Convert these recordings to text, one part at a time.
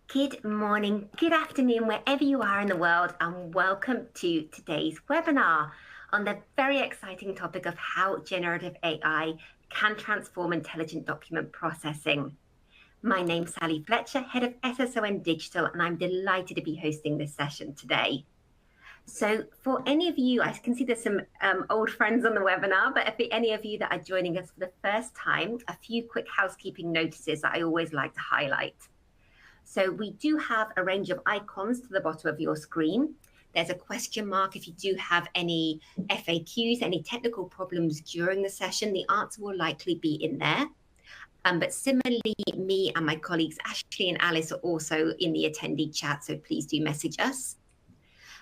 Good morning, good afternoon, wherever you are in the world, and welcome to today's webinar on the very exciting topic of how generative AI can transform intelligent document processing. My name's Sally Fletcher, Head of SSON Digital, and I'm delighted to be hosting this session today. So for any of you, I can see there's some old friends on the webinar, but if any of you that are joining us for the first time, a few quick housekeeping notices that I always like to highlight. So we do have a range of icons to the bottom of your screen. There's a question mark if you do have any FAQs, any technical problems during the session, the answer will likely be in there. But similarly, me and my colleagues Ashley and Alice are also in the attendee chat, so please do message us.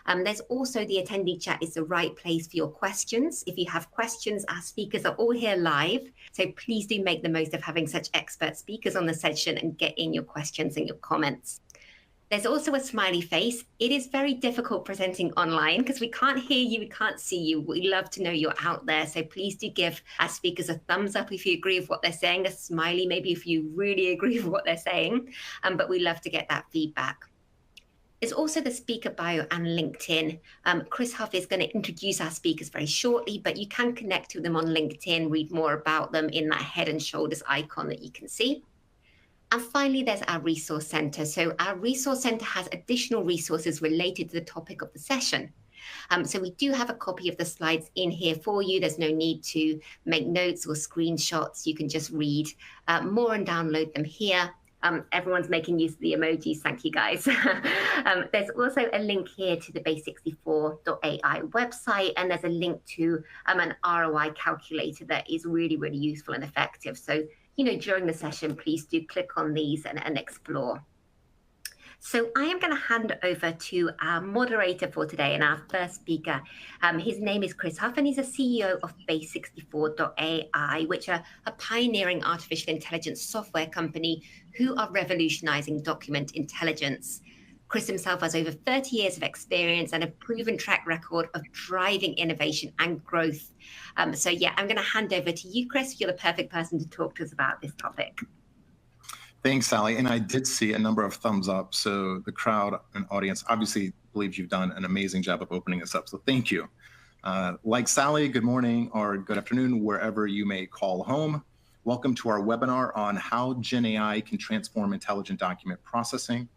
There's also the attendee chat is the right place for your questions. If you have questions, our speakers are all here live. So please do make the most of having such expert speakers on the session and get in your questions and your comments. There's also a smiley face. It is very difficult presenting online because we can't hear you, we can't see you. We love to know you're out there. So please do give our speakers a thumbs up if you agree with what they're saying, a smiley maybe if you really agree with what they're saying. But we love to get that feedback. There's also the speaker bio and LinkedIn. Chris Huff is going to introduce our speakers very shortly, but you can connect to them on LinkedIn, read more about them in that head and shoulders icon that you can see. And finally, there's our resource center. So our resource center has additional resources related to the topic of the session. So we do have a copy of the slides in here for you. There's no need to make notes or screenshots. You can just read more and download them here. Everyone's making use of the emojis. Thank you, guys. There's also a link here to the base64.ai website, and there's a link to an ROI calculator that is really, really useful and effective. So, during the session, please do click on these and explore. So I am going to hand over to our moderator for today and our first speaker. His name is Chris Huff, and he's a CEO of base64.ai, which are a pioneering artificial intelligence software company who are revolutionizing document intelligence. Chris himself has over 30 years of experience and a proven track record of driving innovation and growth. So yeah, I'm going to hand over to you, Chris. You're the perfect person to talk to us about this topic. Thanks, Sally. And I did see a number of thumbs up. So the crowd and audience obviously believes you've done an amazing job of opening this up. So thank you. Like Sally, good morning or good afternoon, wherever you may call home. Welcome to our webinar on how GenAI can transform intelligent document processing.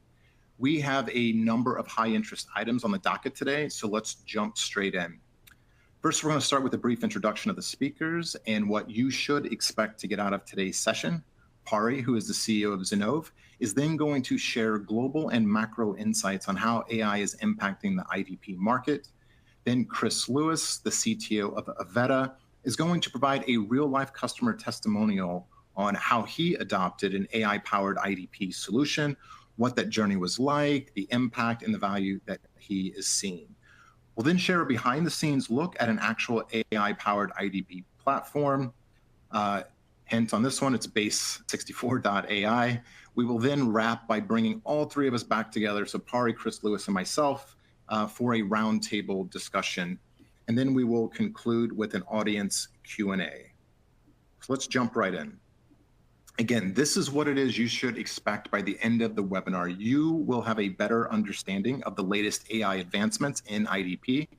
We have a number of high interest items on the docket today, so let's jump straight in. First, we're going to start with a brief introduction of the speakers and what you should expect to get out of today's session. Pari, who is the CEO of Zenove, is then going to share global and macro insights on how AI is impacting the IDP market. Then Chris Lewis, the CTO of Avetta, is going to provide a real-life customer testimonial on how he adopted an AI-powered IDP solution, what that journey was like, the impact and the value that he is seeing. We'll then share a behind-the-scenes look at an actual AI-powered IDP platform. Hint on this one, it's base64.ai. We will then wrap by bringing all three of us back together, so Pari, Chris Lewis, and myself, for a roundtable discussion. And then we will conclude with an audience Q&A. So let's jump right in. Again, this is what it is you should expect by the end of the webinar. You will have a better understanding of the latest AI advancements in IDP.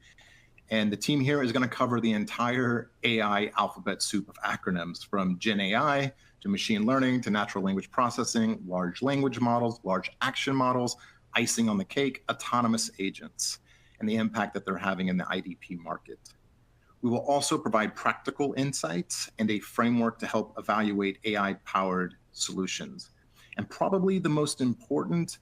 And the team here is going to cover the entire AI alphabet soup of acronyms, from GenAI to machine learning to natural language processing, large language models, large action models, icing on the cake, autonomous agents, and the impact that they're having in the IDP market. We will also provide practical insights and a framework to help evaluate AI-powered solutions. And probably the most important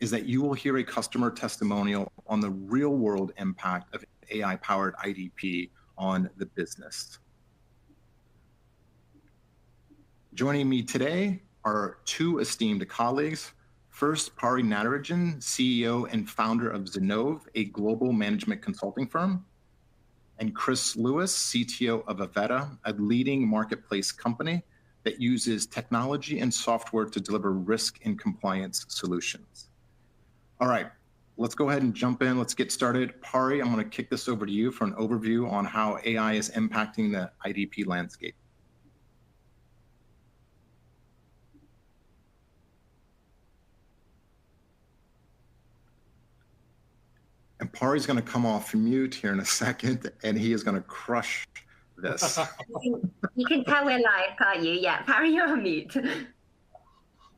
is that you will hear a customer testimonial on the real-world impact of AI-powered IDP on the business. Joining me today are two esteemed colleagues. First, Pari Natarajan, CEO and founder of Zenove, a global management consulting firm, and Chris Lewis, CTO of Avetta, a leading marketplace company that uses technology and software to deliver risk and compliance solutions. All right, let's go ahead and jump in. Let's get started. Pari, I'm going to kick this over to you for an overview on how AI is impacting the IDP landscape. Pari's going to come off mute here in a second, and he is going to crush this. You can tell we're live, can't you? Yeah, Parry, you're on mute.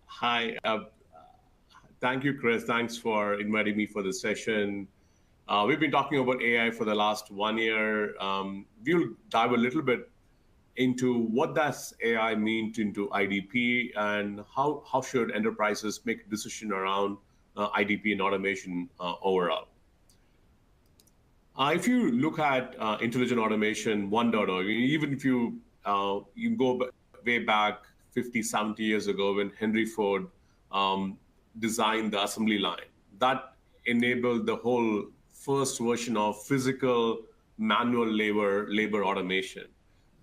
Hi. Thank you, Chris. Thanks for inviting me for this session. We've been talking about AI for the last 1 year. We'll dive a little bit into what does AI mean into IDP and how should enterprises make a decision around IDP and automation overall. If you look at intelligent automation 1.0, even if you go way back 50, 70 years ago when Henry Ford designed the assembly line, that enabled the whole first version of physical manual labor automation.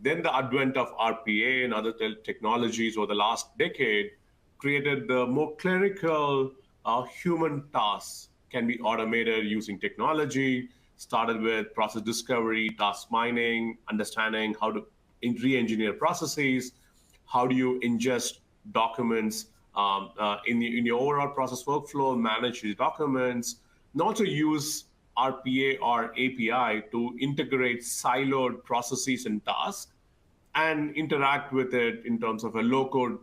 Then the advent of RPA and other technologies over the last decade created the more clerical human tasks can be automated using technology. Started with process discovery, task mining, understanding how to re-engineer processes, how do you ingest documents in your overall process workflow, manage these documents, and also use RPA or API to integrate siloed processes and tasks and interact with it in terms of a low-code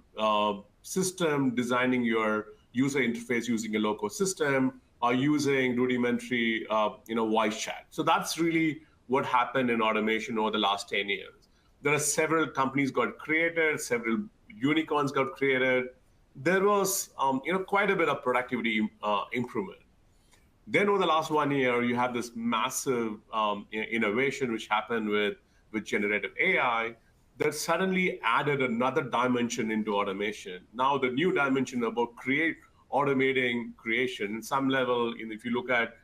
system, designing your user interface using a low-code system, or using rudimentary voice chat. So that's really what happened in automation over the last 10 years. There are several companies got created, several unicorns got created. There was quite a bit of productivity improvement. Then over the last 1 year, you have this massive innovation which happened with generative AI that suddenly added another dimension into automation. Now the new dimension about automating creation, in some level, if you look at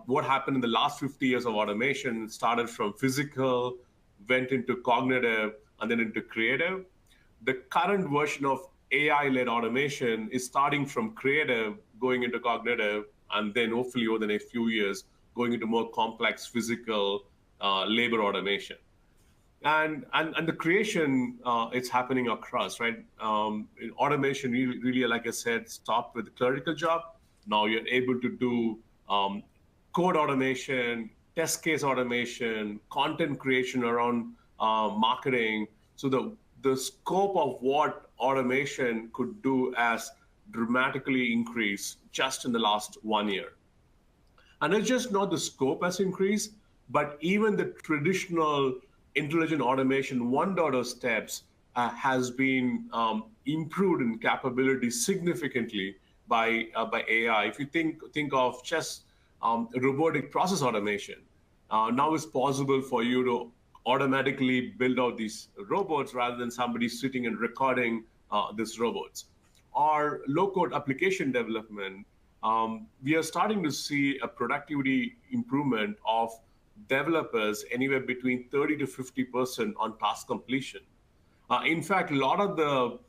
what happened in the last 50 years of automation, started from physical, went into cognitive, and then into creative. The current version of AI-led automation is starting from creative, going into cognitive, and then hopefully over the next few years, going into more complex physical labor automation. And the creation, it's happening across, right? Automation really, like I said, stopped with the clerical job. Now you're able to do code automation, test case automation, content creation around marketing. So the scope of what automation could do has dramatically increased just in the last 1 year. And it's just not the scope has increased, but even the traditional intelligent automation 1.0 steps has been improved in capability significantly by AI. If you think of just robotic process automation, now it's possible for you to automatically build out these robots rather than somebody sitting and recording these robots. Or low-code application development, we are starting to see a productivity improvement of developers anywhere between 30 to 50% on task completion. In fact, a lot of the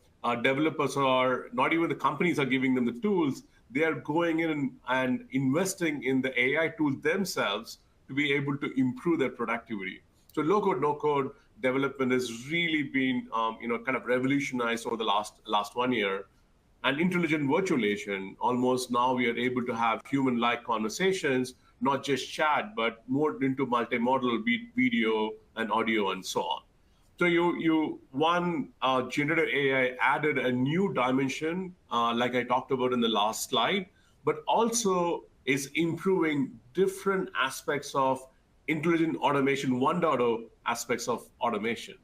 developers are, not even the companies are giving them the tools, they are going in and investing in the AI tools themselves to be able to improve their productivity. So low-code, no-code development has really been kind of revolutionized over the last 1 year. And intelligent virtualization, almost now we are able to have human-like conversations, not just chat, but more into multimodal video and audio and so on. So generative AI added a new dimension, like I talked about in the last slide, but also is improving different aspects of intelligent automation 1.0 aspects of automation.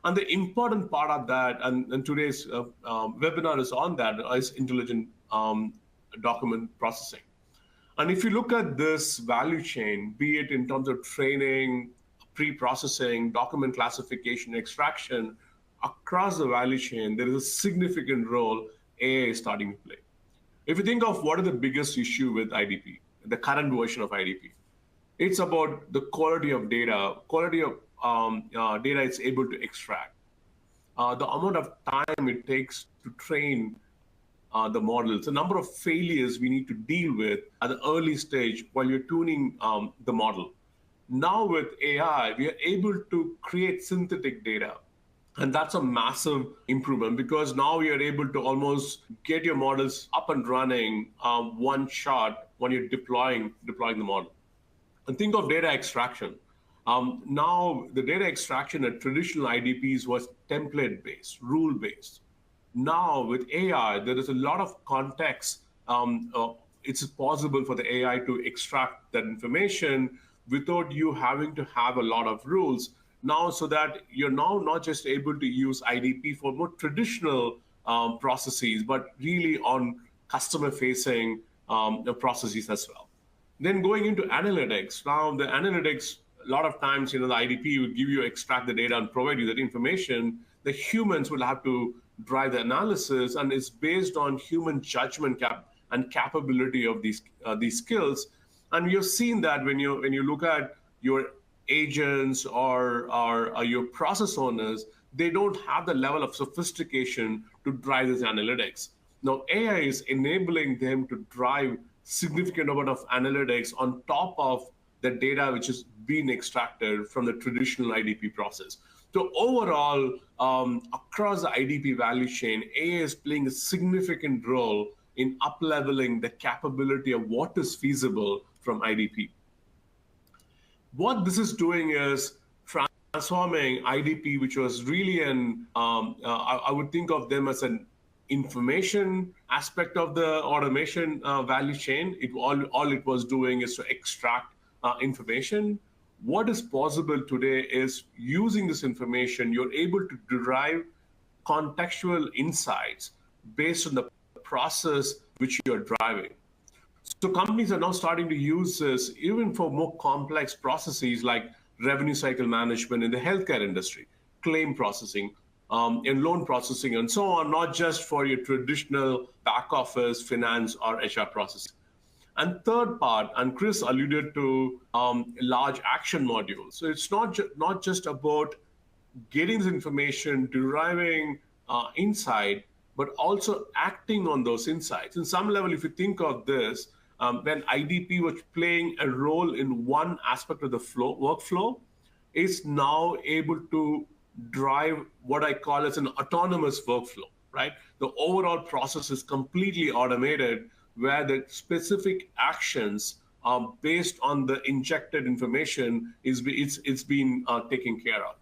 And the important part of that, and today's webinar is on that, is intelligent document processing. And if you look at this value chain, be it in terms of training, pre-processing, document classification, extraction, across the value chain, there is a significant role AI is starting to play. If you think of what is the biggest issue with IDP, the current version of IDP, it's about the quality of data data it's able to extract. The amount of time it takes to train the models, the number of failures we need to deal with at the early stage while you're tuning the model. Now with AI, we are able to create synthetic data. And that's a massive improvement because now you're able to almost get your models up and running one shot when you're deploying the model. And think of data extraction. Now, the data extraction at traditional IDPs was template-based, rule-based. Now, with AI, there is a lot of context. It's possible for the AI to extract that information without you having to have a lot of rules. Now, so that you're now not just able to use IDP for more traditional processes, but really on customer-facing processes as well. Then going into analytics. Now, the analytics, a lot of times, the IDP would give you, extract the data and provide you that information. The humans will have to drive the analysis, and it's based on human judgment and capability of these skills. And you've seen that when you look at your agents or your process owners, they don't have the level of sophistication to drive this analytics. Now, AI is enabling them to drive significant amount of analytics on top of the data which is being extracted from the traditional IDP process. So overall, across the IDP value chain, AI is playing a significant role in up-leveling the capability of what is feasible from IDP. What this is doing is transforming IDP, which was really I would think of them as an information aspect of the automation value chain. All it was doing is to extract information. What is possible today is using this information, you're able to derive contextual insights based on the process which you're driving. So companies are now starting to use this even for more complex processes like revenue cycle management in the healthcare industry, claim processing, in loan processing, and so on, not just for your traditional back office, finance, or HR processing. And third part, and Chris alluded to large action modules. So it's not just about getting this information, deriving insight, but also acting on those insights. In some level, if you think of this, when IDP was playing a role in one aspect of the workflow, is now able to drive what I call as an autonomous workflow, right? The overall process is completely automated, where the specific actions based on the injected information it's been taken care of.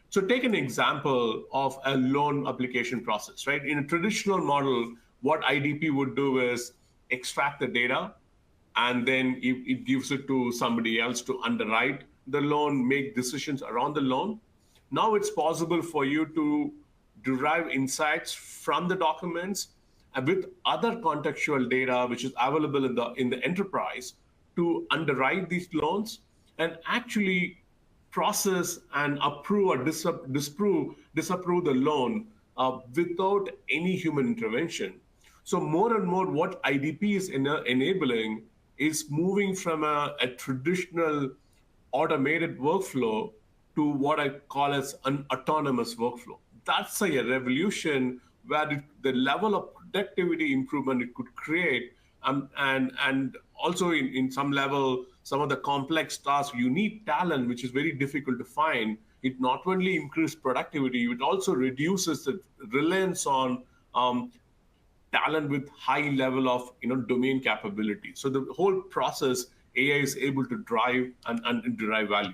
So take an example of a loan application process, right? In a traditional model, what IDP would do is extract the data, and then it gives it to somebody else to underwrite the loan, make decisions around the loan. Now it's possible for you to derive insights from the documents with other contextual data which is available in the enterprise to underwrite these loans and actually process and approve or disapprove the loan without any human intervention. So more and more what IDP is enabling is moving from a traditional automated workflow to what I call as an autonomous workflow. That's a revolution where the level of productivity improvement it could create, and also in some level, some of the complex tasks, you need talent, which is very difficult to find. It not only increases productivity, it also reduces the reliance on talent with high level of domain capability. So the whole process, AI is able to drive and derive value.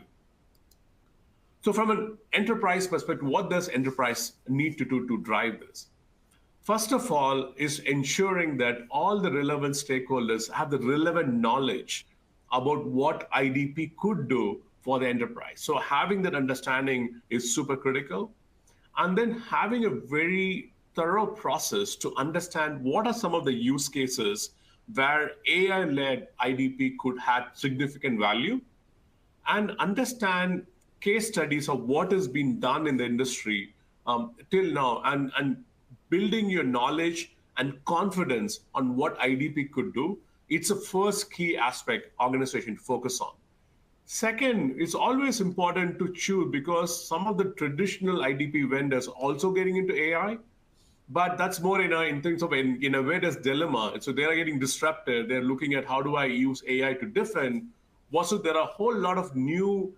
So from an enterprise perspective, what does enterprise need to do to drive this? First of all, is ensuring that all the relevant stakeholders have the relevant knowledge about what IDP could do for the enterprise. So having that understanding is super critical. And then having a very thorough process to understand what are some of the use cases where AI-led IDP could have significant value, and understand case studies of what has been done in the industry till now, and building your knowledge and confidence on what IDP could do. It's a first key aspect organization to focus on. Second, it's always important to choose, because some of the traditional IDP vendors are also getting into AI, but that's more in terms of in a way there's dilemma. So they are getting disrupted. They're looking at how do I use AI to defend. Also, there are a whole lot of new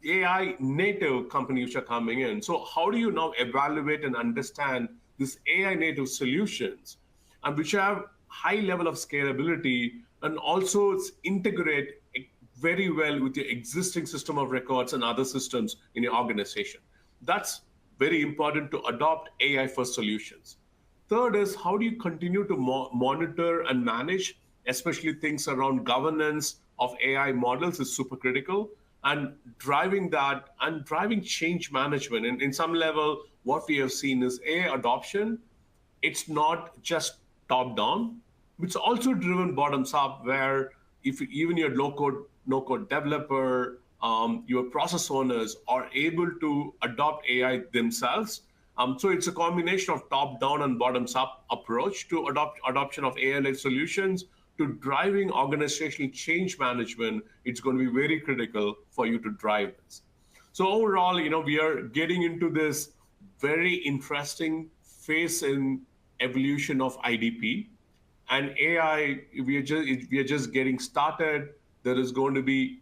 AI native companies which are coming in. So how do you now evaluate and understand these AI native solutions and which have high level of scalability and also integrate very well with your existing system of records and other systems in your organization? That's very important to adopt AI first solutions. Third is how do you continue to monitor and manage, especially things around governance of AI models is super critical, and driving that and driving change management. And in some level, what we have seen is AI adoption. It's not just top down, it's also driven bottoms up, where if even your low code, no code developer, your process owners are able to adopt AI themselves. So it's a combination of top down and bottoms up approach to adoption of AI-led solutions to driving organizational change management. It's going to be very critical for you to drive this. So overall, we are getting into this very interesting phase in evolution of IDP and AI. We are just getting started. There is going to be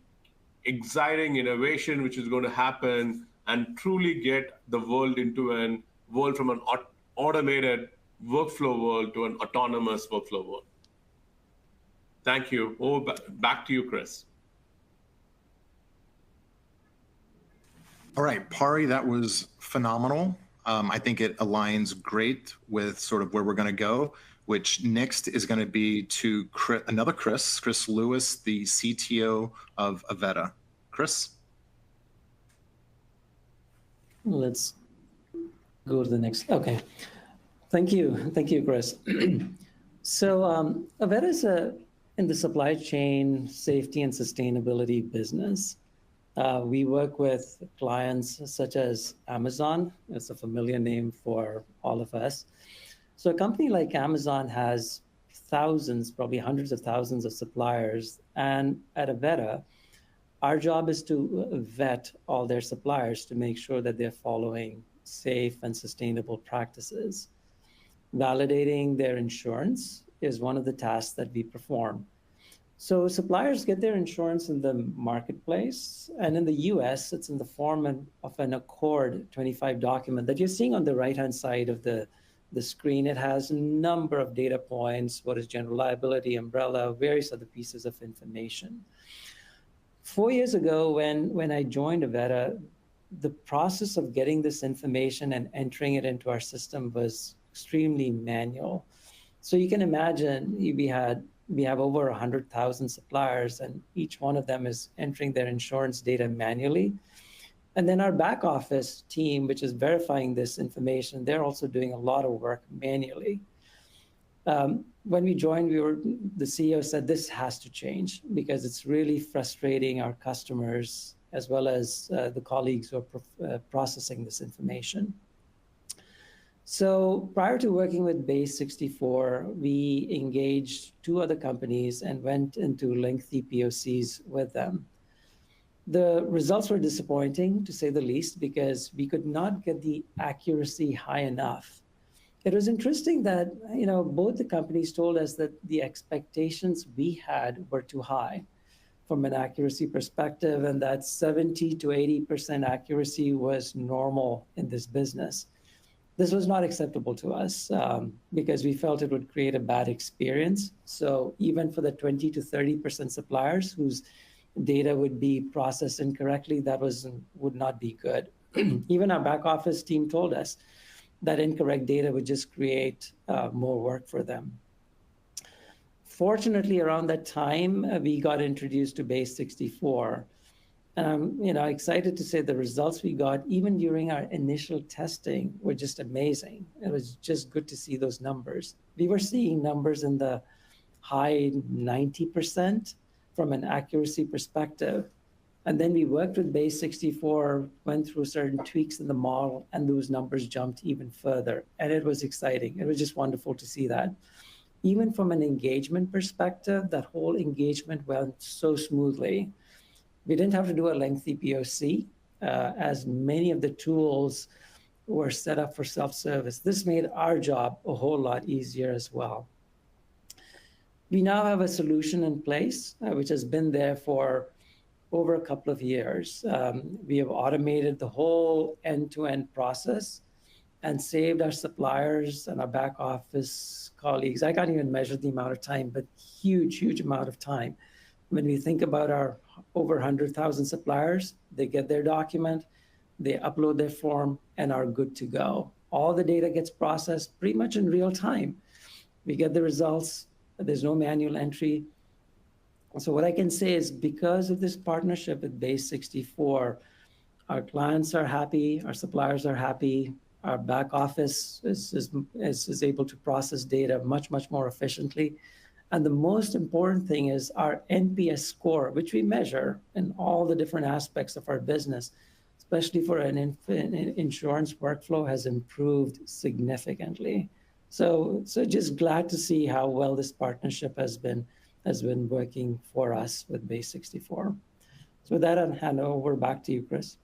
exciting innovation which is going to happen and truly get the world into a world from an automated workflow world to an autonomous workflow world. Thank you. Back to you, Chris. All right, Pari, that was phenomenal. I think it aligns great with sort of where we're going to go, which next is going to be to another Chris Lewis, the CTO of Avetta. Chris? Let's go to the next. Okay. Thank you, Chris. So Avetta is in the supply chain safety and sustainability business. We work with clients such as Amazon. It's a familiar name for all of us. So a company like Amazon has thousands, probably hundreds of thousands of suppliers. And at Avetta, our job is to vet all their suppliers to make sure that they're following safe and sustainable practices. Validating their insurance is one of the tasks that we perform. So suppliers get their insurance in the marketplace, and in the US, it's in the form of an Accord 25 document that you're seeing on the right-hand side of the screen. It has a number of data points, what is general liability, umbrella, various other pieces of information. 4 years ago, when I joined Avetta, the process of getting this information and entering it into our system was extremely manual. So you can imagine we have over 100,000 suppliers, and each one of them is entering their insurance data manually. And then our back office team, which is verifying this information, they're also doing a lot of work manually. When we joined, the CEO said this has to change because it's really frustrating our customers as well as the colleagues who are processing this information. So prior to working with Base 64, we engaged 2 other companies and went into lengthy POCs with them. The results were disappointing, to say the least, because we could not get the accuracy high enough. It was interesting that both the companies told us that the expectations we had were too high from an accuracy perspective, and that 70 to 80% accuracy was normal in this business. This was not acceptable to us because we felt it would create a bad experience. So even for the 20 to 30% suppliers whose data would be processed incorrectly, that would not be good. Even our back office team told us that incorrect data would just create more work for them. Fortunately, around that time, we got introduced to Base 64. And I'm excited to say the results we got, even during our initial testing, were just amazing. It was just good to see those numbers. We were seeing numbers in the high 90% from an accuracy perspective. And then we worked with Base 64, went through certain tweaks in the model, and those numbers jumped even further. And it was exciting. It was just wonderful to see that. Even from an engagement perspective, that whole engagement went so smoothly. We didn't have to do a lengthy POC, as many of the tools were set up for self-service. This made our job a whole lot easier as well. We now have a solution in place, which has been there for over a couple of years. We have automated the whole end-to-end process and saved our suppliers and our back office colleagues. I can't even measure the amount of time, but huge amount of time. When we think about our over 100,000 suppliers, they get their document, they upload their form, and are good to go. All the data gets processed pretty much in real time. We get the results, there's no manual entry. So what I can say is because of this partnership with Base 64, our clients are happy, our suppliers are happy, our back office is able to process data much more efficiently. And the most important thing is our NPS score, which we measure in all the different aspects of our business, especially for an insurance workflow, has improved significantly. So just glad to see how well this partnership has been working for us with Base 64. So with that, I'll hand over back to you, Chris.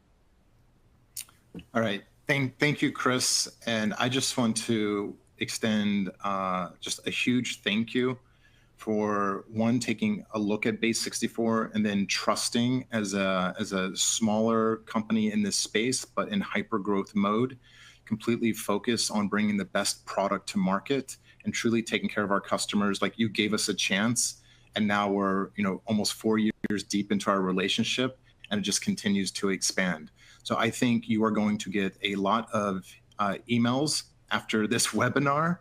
All right. Thank you, Chris. And I just want to extend just a huge thank you for taking a look at Base 64 and then trusting as a smaller company in this space, but in hyper growth mode, completely focused on bringing the best product to market and truly taking care of our customers. Like, you gave us a chance, and now we're almost 4 years deep into our relationship, and it just continues to expand. So I think you are going to get a lot of emails after this webinar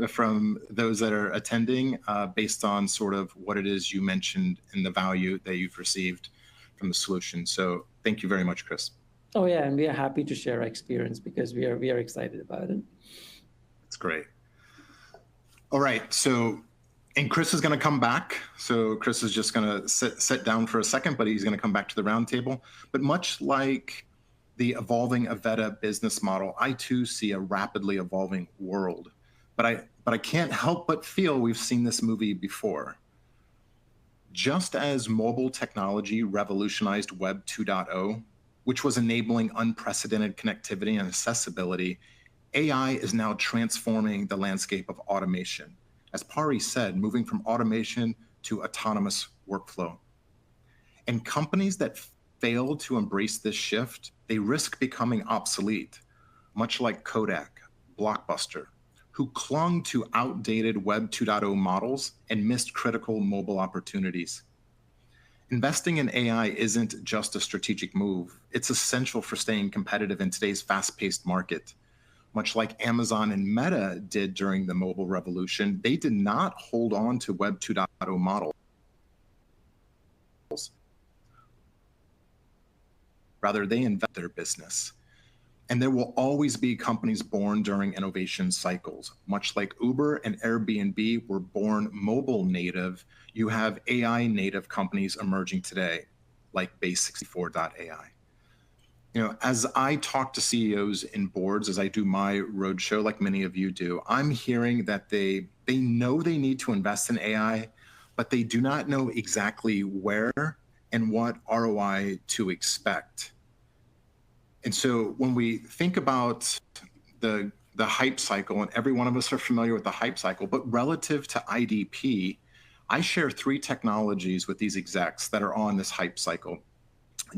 from those that are attending based on sort of what it is you mentioned and the value that you've received from the solution. So thank you very much, Chris. Oh yeah, and we are happy to share our experience because we are excited about it. That's great. All right, and Chris is going to come back. So Chris is just going to sit down for a second, but he's going to come back to the roundtable. But much like the evolving Avetta business model, I too see a rapidly evolving world. But I can't help but feel we've seen this movie before. Just as mobile technology revolutionized Web 2.0, which was enabling unprecedented connectivity and accessibility, AI is now transforming the landscape of automation. As Pari said, moving from automation to autonomous workflow. And companies that fail to embrace this shift, they risk becoming obsolete, much like Kodak, Blockbuster, who clung to outdated Web 2.0 models and missed critical mobile opportunities. Investing in AI isn't just a strategic move. It's essential for staying competitive in today's fast-paced market. Much like Amazon and Meta did during the mobile revolution, they did not hold on to Web 2.0 models. Rather, they invent their business. And there will always be companies born during innovation cycles. Much like Uber and Airbnb were born mobile native, you have AI native companies emerging today, like Base64.ai. As I talk to CEOs in boards, as I do my roadshow, like many of you do, I'm hearing that they know they need to invest in AI, but they do not know exactly where and what ROI to expect. And so when we think about the hype cycle, and every one of us are familiar with the hype cycle, but relative to IDP, I share 3 technologies with these execs that are on this hype cycle: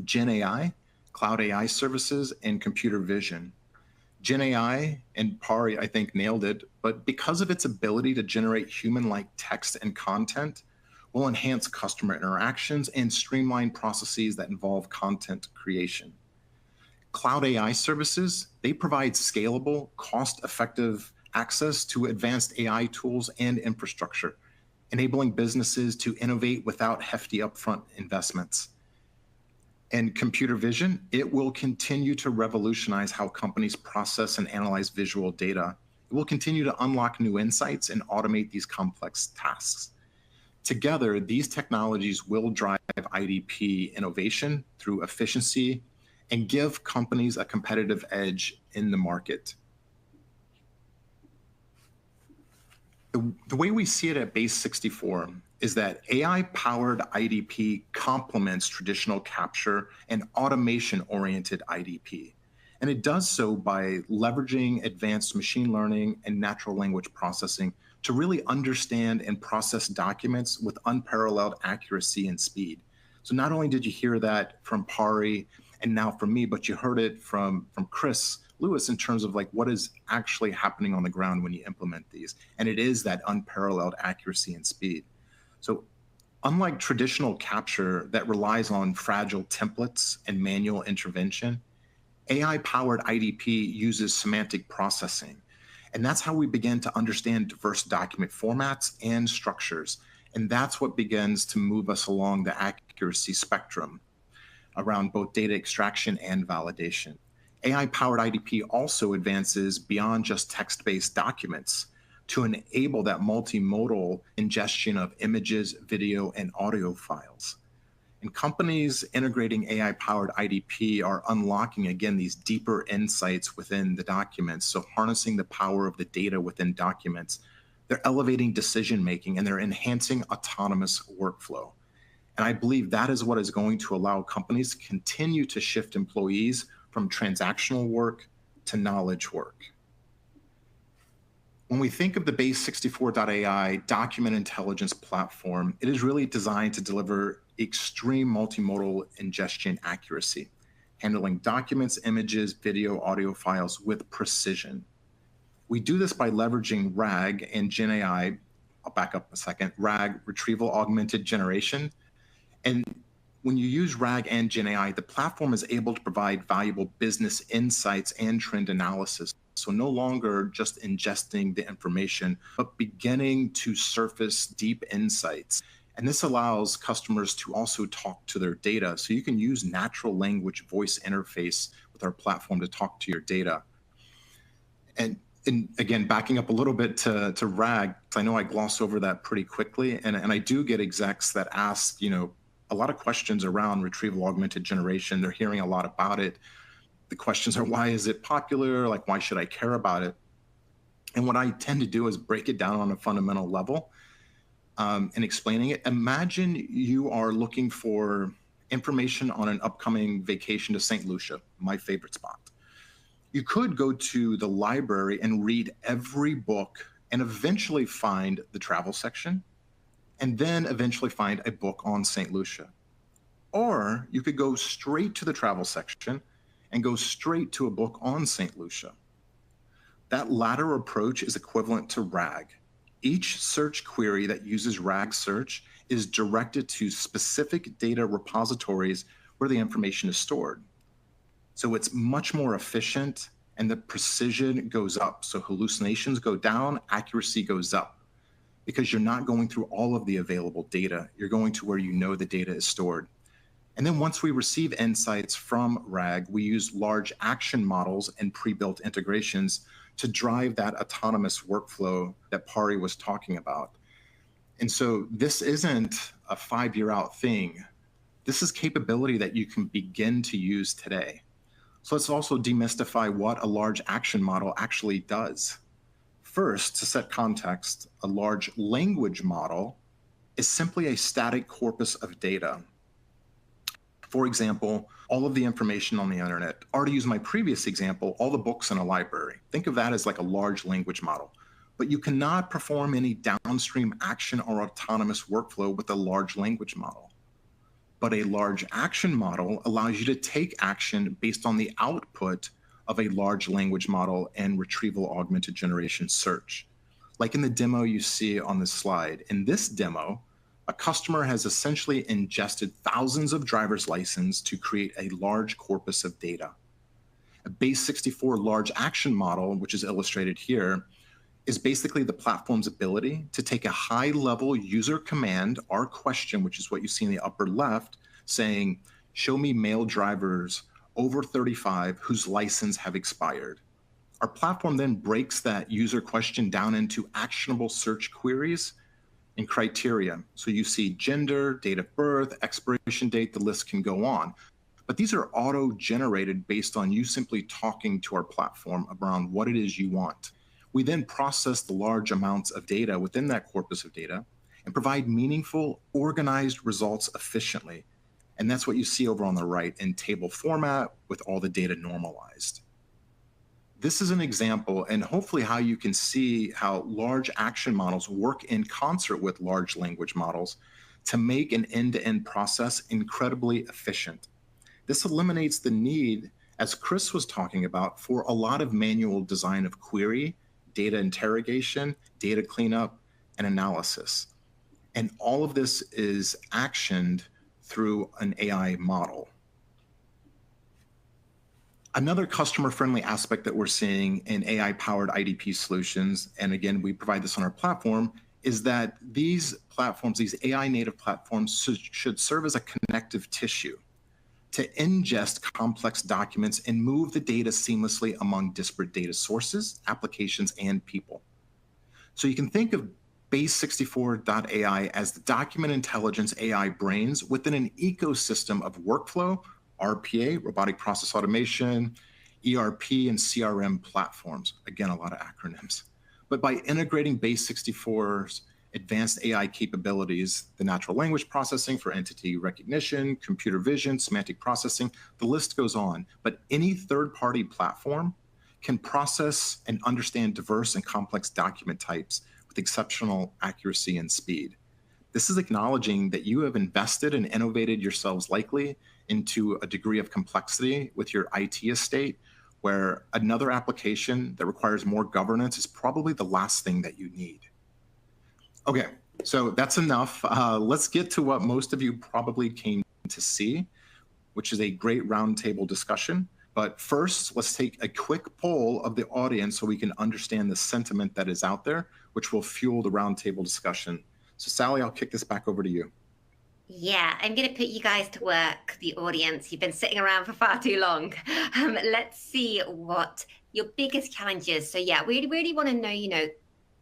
GenAI, cloud AI services, and computer vision. GenAI, and Pari, I think, nailed it, but because of its ability to generate human-like text and content, will enhance customer interactions and streamline processes that involve content creation. Cloud AI services, they provide scalable, cost-effective access to advanced AI tools and infrastructure, enabling businesses to innovate without hefty upfront investments. And computer vision, it will continue to revolutionize how companies process and analyze visual data. It will continue to unlock new insights and automate these complex tasks. Together, these technologies will drive IDP innovation through efficiency and give companies a competitive edge in the market. The way we see it at Base 64 is that AI-powered IDP complements traditional capture and automation-oriented IDP. And it does so by leveraging advanced machine learning and natural language processing to really understand and process documents with unparalleled accuracy and speed. So not only did you hear that from Pari and now from me, but you heard it from Chris Lewis in terms of like what is actually happening on the ground when you implement these. And it is that unparalleled accuracy and speed. So unlike traditional capture that relies on fragile templates and manual intervention, AI-powered IDP uses semantic processing. And that's how we begin to understand diverse document formats and structures. And that's what begins to move us along the accuracy spectrum around both data extraction and validation. AI-powered IDP also advances beyond just text-based documents to enable that multimodal ingestion of images, video, and audio files. And companies integrating AI-powered IDP are unlocking, again, these deeper insights within the documents. So harnessing the power of the data within documents, they're elevating decision-making and they're enhancing autonomous workflow. And I believe that is what is going to allow companies to continue to shift employees from transactional work to knowledge work. When we think of the Base64.ai document intelligence platform, it is really designed to deliver extreme multimodal ingestion accuracy, handling documents, images, video, audio files with precision. We do this by leveraging RAG and GenAI. I'll back up a second. RAG, Retrieval Augmented Generation. And when you use RAG and GenAI, the platform is able to provide valuable business insights and trend analysis. So no longer just ingesting the information, but beginning to surface deep insights. And this allows customers to also talk to their data. So you can use natural language voice interface with our platform to talk to your data. And again, backing up a little bit to RAG, I know I gloss over that pretty quickly. And I do get execs that ask, a lot of questions around retrieval augmented generation. They're hearing a lot about it. The questions are, why is it popular? Like, why should I care about it? And what I tend to do is break it down on a fundamental level and explaining it. Imagine you are looking for information on an upcoming vacation to St. Lucia, my favorite spot. You could go to the library and read every book and eventually find the travel section, and then eventually find a book on St. Lucia. Or you could go straight to the travel section and go straight to a book on St. Lucia. That latter approach is equivalent to RAG. Each search query that uses RAG search is directed to specific data repositories where the information is stored. So it's much more efficient and the precision goes up. So hallucinations go down, accuracy goes up, because you're not going through all of the available data. You're going to where you know the data is stored. And then once we receive insights from RAG, we use large action models and pre-built integrations to drive that autonomous workflow that Pari was talking about. And so this isn't a 5-year out thing. This is capability that you can begin to use today. So let's also demystify what a large action model actually does. First, to set context, a large language model is simply a static corpus of data. For example, all of the information on the internet, or to use my previous example, all the books in a library. Think of that as like a large language model. But you cannot perform any downstream action or autonomous workflow with a large language model. But a large action model allows you to take action based on the output of a large language model and retrieval augmented generation search. Like in the demo you see on this slide. In this demo, a customer has essentially ingested thousands of driver's licenses to create a large corpus of data. A Base64 large action model, which is illustrated here, is basically the platform's ability to take a high-level user command or question, which is what you see in the upper left, saying, show me male drivers over 35 whose license have expired. Our platform then breaks that user question down into actionable search queries and criteria. So you see gender, date of birth, expiration date, the list can go on. But these are auto-generated based on you simply talking to our platform around what it is you want. We then process the large amounts of data within that corpus of data and provide meaningful, organized results efficiently. And that's what you see over on the right in table format with all the data normalized. This is an example, and hopefully how you can see how large action models work in concert with large language models to make an end-to-end process incredibly efficient. This eliminates the need, as Chris was talking about, for a lot of manual design of query, data interrogation, data cleanup, and analysis. And all of this is actioned through an AI model. Another customer-friendly aspect that we're seeing in AI-powered IDP solutions, and again, we provide this on our platform, is that these platforms, these AI-native platforms, should serve as a connective tissue to ingest complex documents and move the data seamlessly among disparate data sources, applications, and people. So you can think of Base64.ai as the document intelligence AI brains within an ecosystem of workflow, RPA, robotic process automation, ERP, and CRM platforms. Again, a lot of acronyms. But by integrating Base64's advanced AI capabilities, the natural language processing for entity recognition, computer vision, semantic processing, the list goes on. But any third-party platform can process and understand diverse and complex document types with exceptional accuracy and speed. This is acknowledging that you have invested and innovated yourselves likely into a degree of complexity with your IT estate, where another application that requires more governance is probably the last thing that you need. Okay, so that's enough. Let's get to what most of you probably came to see, which is a great roundtable discussion. But first, let's take a quick poll of the audience so we can understand the sentiment that is out there, which will fuel the roundtable discussion. So Sally, I'll kick this back over to you. Yeah, I'm going to put you guys to work, the audience. You've been sitting around for far too long. Let's see what your biggest challenge is. So yeah, we really want to know,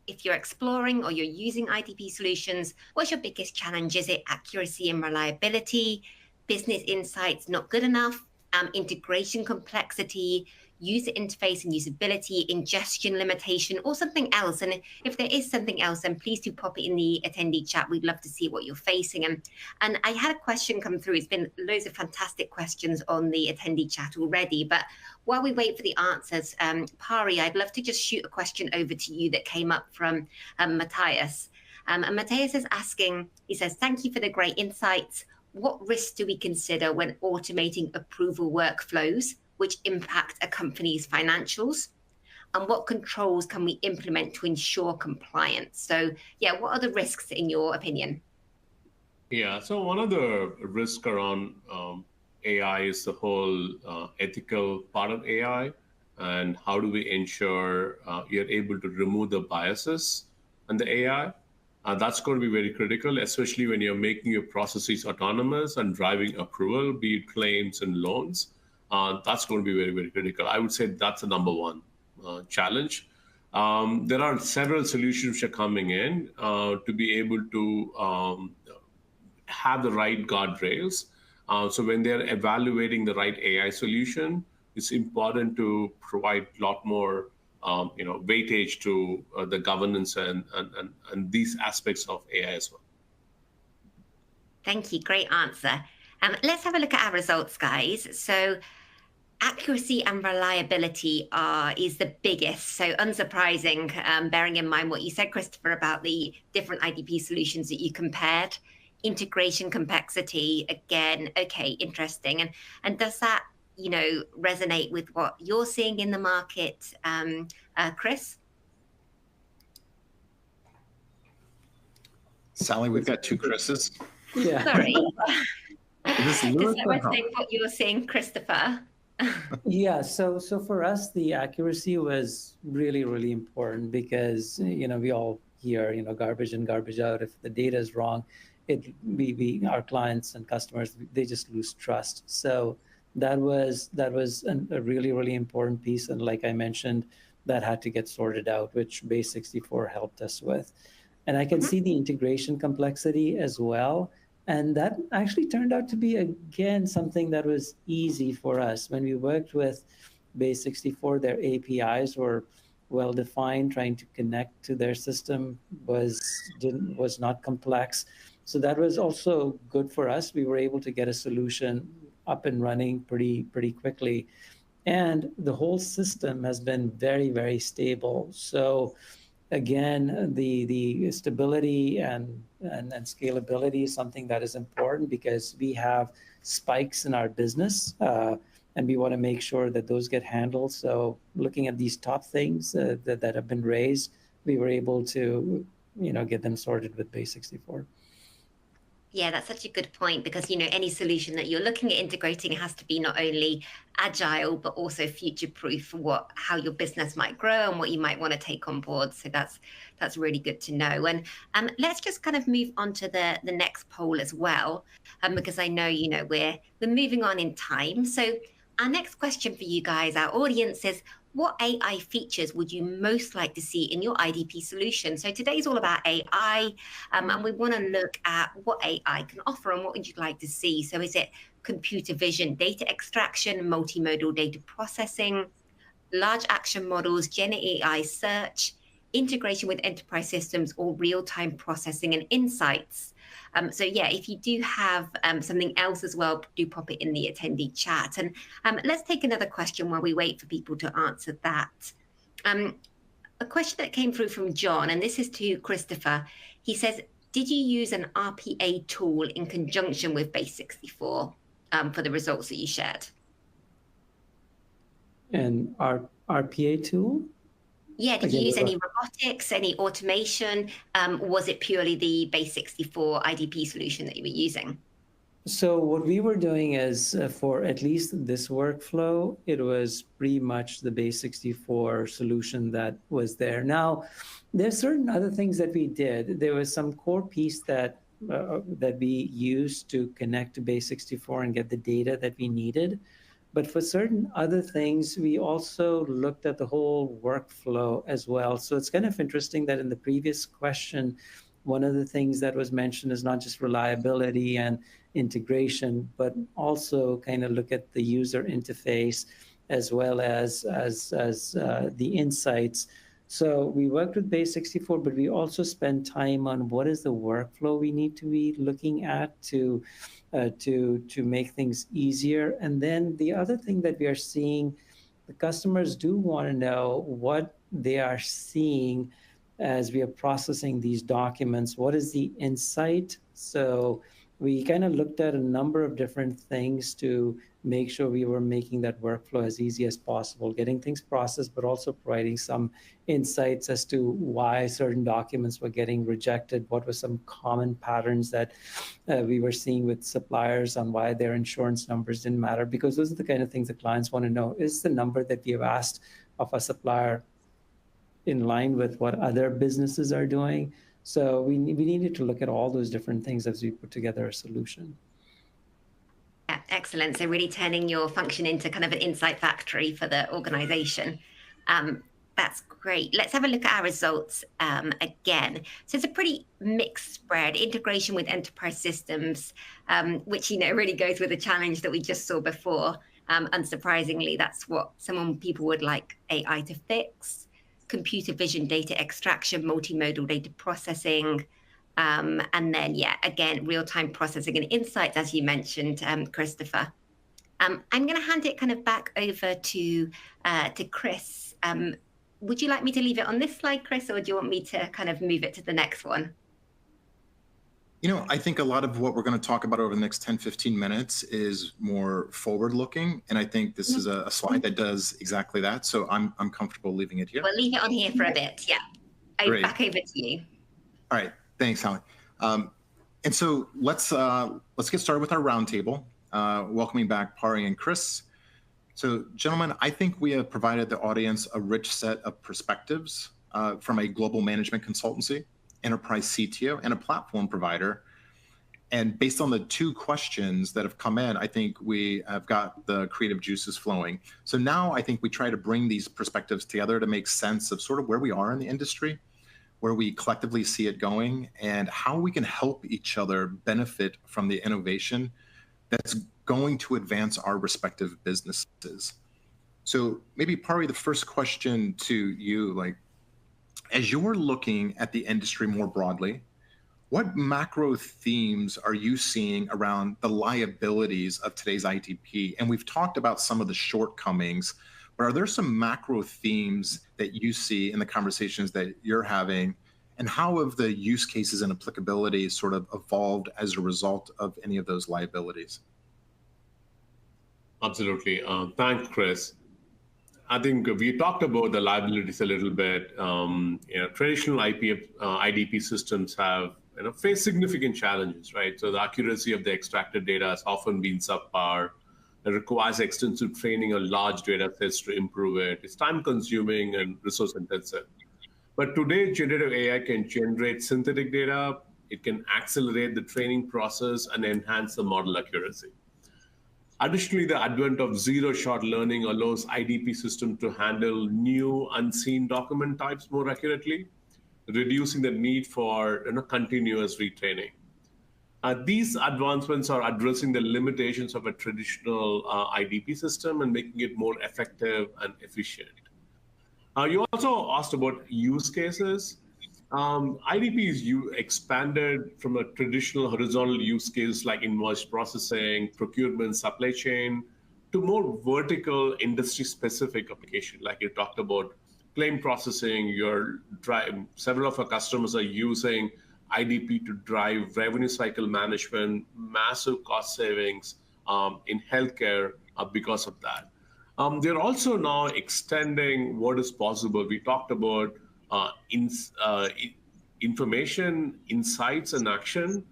if you're exploring or you're using IDP solutions, what's your biggest challenge? Is it accuracy and reliability, business insights not good enough, integration complexity, user interface and usability, ingestion limitation, or something else? And if there is something else, then please do pop it in the attendee chat. We'd love to see what you're facing. And I had a question come through. It's been loads of fantastic questions on the attendee chat already. But while we wait for the answers, Pari, I'd love to just shoot a question over to you that came up from Matthias. And Matthias is asking, he says, thank you for the great insights. What risks do we consider when automating approval workflows which impact a company's financials? And what controls can we implement to ensure compliance? So yeah, what are the risks in your opinion? Yeah, so one of the risks around AI is the whole ethical part of AI, and how do we ensure you're able to remove the biases in the AI? That's going to be very critical, especially when you're making your processes autonomous and driving approval, be it claims and loans. That's going to be very, very critical. I would say that's the number one challenge. There are several solutions which are coming in to be able to have the right guardrails. So when they're evaluating the right AI solution, it's important to provide a lot more weightage to the governance and these aspects of AI as well. Thank you. Great answer. Let's have a look at our results, guys. So accuracy and reliability is the biggest. So unsurprising, bearing in mind what you said, Christopher, about the different IDP solutions that you compared. Integration complexity, again, okay, interesting. And does that, resonate with what you're seeing in the market, Chris? Sally, we've got two Chris's. Yeah. Sorry. Does that resonate with what you were saying, Christopher? Yeah, so for us, the accuracy was really, really important because, we all hear, garbage in, garbage out. If the data is wrong, our clients and customers, they just lose trust. So that was a really, really important piece. And like I mentioned, that had to get sorted out, which Base64 helped us with. And I can see the integration complexity as well. And that actually turned out to be, again, something that was easy for us. When we worked with Base64, their APIs were well-defined. Trying to connect to their system was not complex. So that was also good for us. We were able to get a solution up and running pretty quickly. And the whole system has been very, very stable. So again, the stability and scalability is something that is important because we have spikes in our business, and we want to make sure that those get handled. So looking at these top things that have been raised, we were able to, get them sorted with Base 64. Yeah, that's such a good point because, any solution that you're looking at integrating has to be not only agile, but also future-proof for how your business might grow and what you might want to take on board. So that's really good to know. And let's just kind of move on to the next poll as well, because I know, we're moving on in time. So our next question for you guys, our audience, is what AI features would you most like to see in your IDP solution? So today's all about AI, and we want to look at what AI can offer and what would you like to see. So is it computer vision, data extraction, multimodal data processing, large action models, GenAI search, integration with enterprise systems, or real-time processing and insights? So yeah, if you do have something else as well, do pop it in the attendee chat. And let's take another question while we wait for people to answer that. A question that came through from John, and this is to Christopher. He says, did you use an RPA tool in conjunction with Base 64 for the results that you shared? And our RPA tool? Yeah, did you use any robotics, any automation? Was it purely the Base 64 IDP solution that you were using? So what we were doing is for at least this workflow, it was pretty much the Base 64 solution that was there. Now, there's certain other things that we did. There was some core piece that we used to connect to Base 64 and get the data that we needed. But for certain other things, we also looked at the whole workflow as well. So it's kind of interesting that in the previous question, one of the things that was mentioned is not just reliability and integration, but also kind of look at the user interface as well as the insights. So we worked with Base 64, but we also spent time on what is the workflow we need to be looking at to make things easier. And then the other thing that we are seeing, the customers do want to know what they are seeing as we are processing these documents. What is the insight? So we kind of looked at a number of different things to make sure we were making that workflow as easy as possible, getting things processed, but also providing some insights as to why certain documents were getting rejected, what were some common patterns that we were seeing with suppliers on why their insurance numbers didn't matter, because those are the kind of things that clients want to know. Is the number that we have asked of a supplier in line with what other businesses are doing? So we needed to look at all those different things as we put together a solution. Yeah, excellent. So really turning your function into kind of an insight factory for the organization. That's great. Let's have a look at our results again. So it's a pretty mixed spread. Integration with enterprise systems, which really goes with the challenge that we just saw before. Unsurprisingly, that's what people would like AI to fix. Computer vision, data extraction, multimodal data processing, and then, yeah, again, real-time processing and insights, as you mentioned, Christopher. I'm going to hand it kind of back over to Chris. Would you like me to leave it on this slide, Chris, or do you want me to kind of move it to the next one? I think a lot of what we're going to talk about over the next 10, 15 minutes is more forward-looking. And I think this is a slide that does exactly that. So I'm comfortable leaving it here. We'll leave it on here for a bit. Yeah. Great. Back over to you. All right. Thanks, Hallie. And so let's get started with our roundtable. Welcoming back Pari and Chris. So, gentlemen, I think we have provided the audience a rich set of perspectives from a global management consultancy, enterprise CTO, and a platform provider. And based on the two questions that have come in, I think we have got the creative juices flowing. So now I think we try to bring these perspectives together to make sense of sort of where we are in the industry, where we collectively see it going, and how we can help each other benefit from the innovation that's going to advance our respective businesses. So maybe, Pari, the first question to you, as you're looking at the industry more broadly, what macro themes are you seeing around the liabilities of today's ITP? And we've talked about some of the shortcomings, but are there some macro themes that you see in the conversations that you're having? And how have the use cases and applicability sort of evolved as a result of any of those liabilities? Absolutely. Thanks, Chris. I think we talked about the liabilities a little bit. Traditional IDP systems have faced significant challenges, right? So the accuracy of the extracted data has often been subpar. It requires extensive training on large data sets to improve it. It's time-consuming and resource-intensive. But today, generative AI can generate synthetic data. It can accelerate the training process and enhance the model accuracy. Additionally, the advent of zero-shot learning allows IDP systems to handle new unseen document types more accurately, reducing the need for continuous retraining. These advancements are addressing the limitations of a traditional IDP system and making it more effective and efficient. You also asked about use cases. IDP is expanded from a traditional horizontal use case like invoice processing, procurement, supply chain, to more vertical industry-specific application. Like you talked about claim processing, several of our customers are using IDP to drive revenue cycle management, massive cost savings in healthcare because of that. They're also now extending what is possible. We talked about information, insights, and action.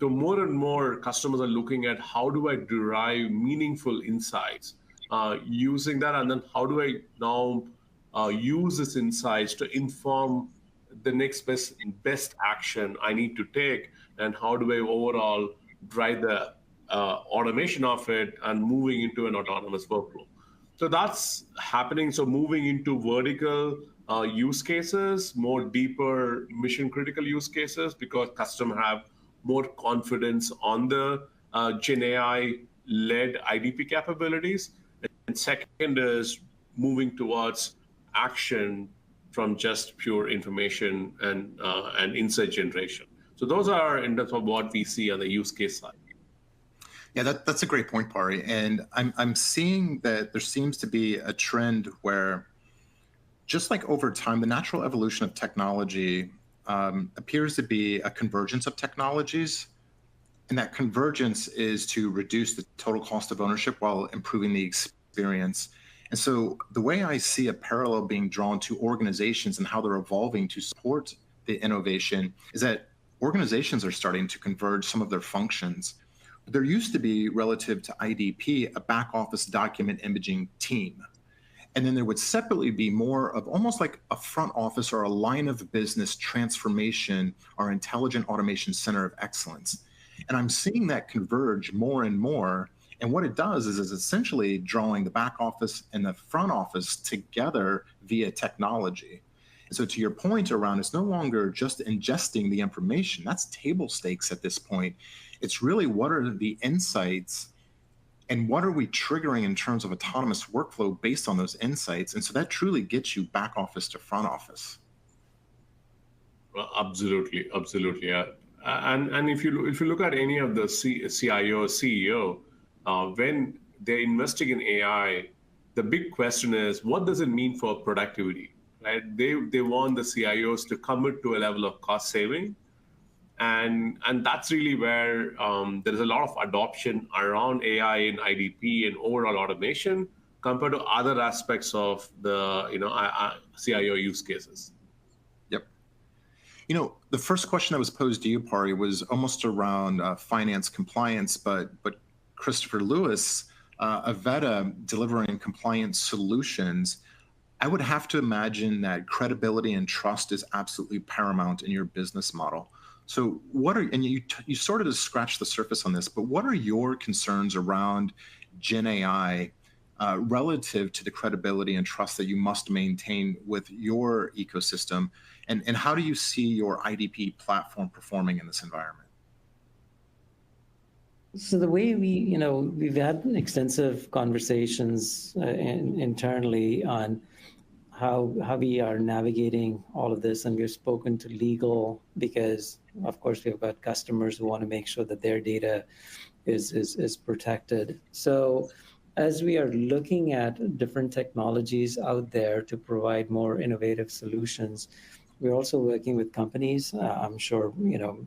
So more and more customers are looking at how do I derive meaningful insights using that, and then how do I now use this insights to inform the next best action I need to take, and how do I overall drive the automation of it and moving into an autonomous workflow. So that's happening. So moving into vertical use cases, more deeper mission critical use cases, because customers have more confidence on the GenAI led IDP capabilities. And second is moving towards action from just pure information and insight generation. So those are in terms of what we see on the use case side. Yeah, that's a great point, Pari. And I'm seeing that there seems to be a trend where, just like over time, the natural evolution of technology appears to be a convergence of technologies. And that convergence is to reduce the total cost of ownership while improving the experience. And so the way I see a parallel being drawn to organizations and how they're evolving to support the innovation is that organizations are starting to converge some of their functions. There used to be, relative to IDP, a back office document imaging team. And then there would separately be more of almost like a front office or a line of business transformation or intelligent automation center of excellence. And I'm seeing that converge more and more. And what it does is essentially drawing the back office and the front office together via technology. And so to your point around, it's no longer just ingesting the information. That's table stakes at this point. It's really what are the insights and what are we triggering in terms of autonomous workflow based on those insights? And so that truly gets you back office to front office. Well, absolutely, absolutely. Yeah. And if you look at any of the CIO or CEO, when they're investing in AI, the big question is, what does it mean for productivity? Right? They want the CIOs to commit to a level of cost saving. And that's really where there is a lot of adoption around AI in IDP and overall automation compared to other aspects of the CIO use cases. Yep. The first question that was posed to you, Pari, was almost around finance compliance, but Christopher Lewis, Avetta, delivering compliance solutions. I would have to imagine that credibility and trust is absolutely paramount in your business model. So and you sort of just scratched the surface on this, but what are your concerns around GenAI relative to the credibility and trust that you must maintain with your ecosystem? And how do you see your IDP platform performing in this environment? So the way we've had extensive conversations internally on how we are navigating all of this, and we've spoken to legal because, of course, we've got customers who want to make sure that their data is protected. So as we are looking at different technologies out there to provide more innovative solutions, we're also working with companies. I'm sure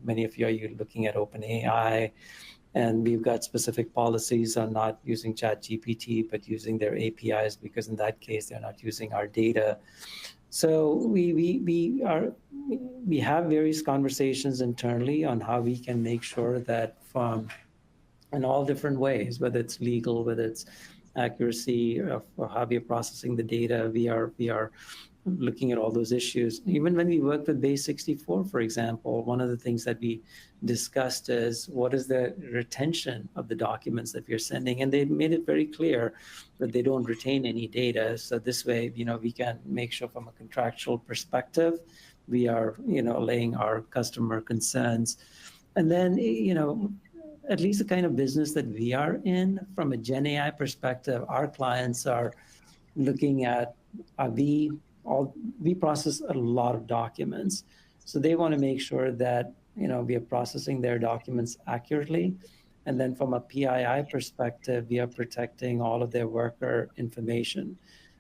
many of you are looking at OpenAI, and we've got specific policies on not using ChatGPT, but using their APIs, because in that case, they're not using our data. So we have various conversations internally on how we can make sure that from in all different ways, whether it's legal, whether it's accuracy, or how we are processing the data, we are looking at all those issues. Even when we work with Base 64, for example, one of the things that we discussed is what is the retention of the documents that we're sending, and they made it very clear that they don't retain any data. So this way, we can make sure from a contractual perspective, we are, allaying our customer concerns. And then, at least the kind of business that we are in, from a GenAI perspective, our clients are looking at, we process a lot of documents. So they want to make sure that, we are processing their documents accurately. And then from a PII perspective, we are protecting all of their worker information.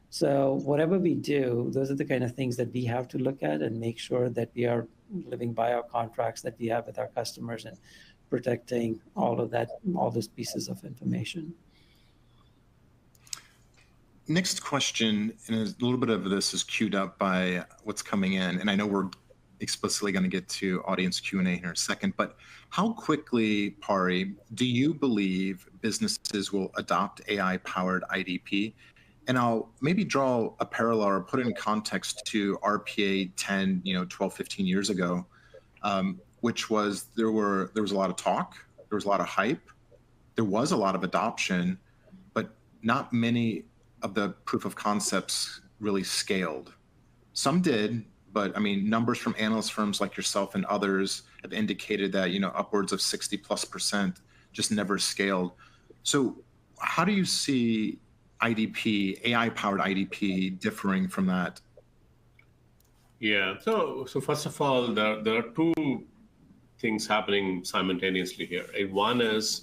So whatever we do, those are the kind of things that we have to look at and make sure that we are living by our contracts that we have with our customers and protecting all of that, all those pieces of information. Next question, and a little bit of this is queued up by what's coming in, and I know we're explicitly going to get to audience Q&A here in a second, but how quickly, Pari, do you believe businesses will adopt AI-powered IDP? And I'll maybe draw a parallel or put it in context to RPA 10, 12, 15 years ago, which was there was a lot of talk, there was a lot of hype, there was a lot of adoption, but not many of the proof of concepts really scaled. Some did, but I mean, numbers from analyst firms like yourself and others have indicated that upwards of 60+% just never scaled. So how do you see IDP, AI-powered IDP, differing from that? Yeah. So first of all, there are two things happening simultaneously here. One is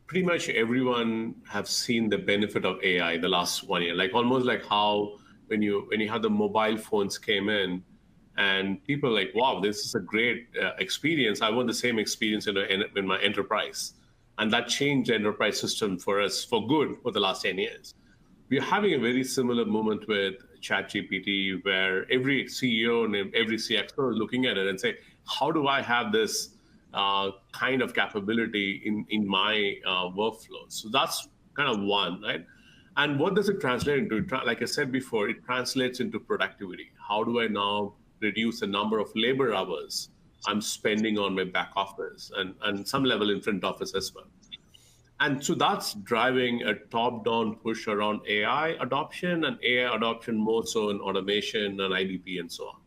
pretty much everyone have seen the benefit of AI the last 1 year, like almost like how when you have the mobile phones came in, and people are like, wow, this is a great experience. I want the same experience in my enterprise. And that changed the enterprise system for us for good for the last 10 years. We're having a very similar moment with ChatGPT, where every CEO and every CXO is looking at it and say, how do I have this kind of capability in my workflow? So that's kind of one, right? And what does it translate into? Like I said before, it translates into productivity. How do I now reduce the number of labor hours I'm spending on my back office and some level in front office as well? And so that's driving a top-down push around AI adoption, and AI adoption more so in automation and IDP and so on.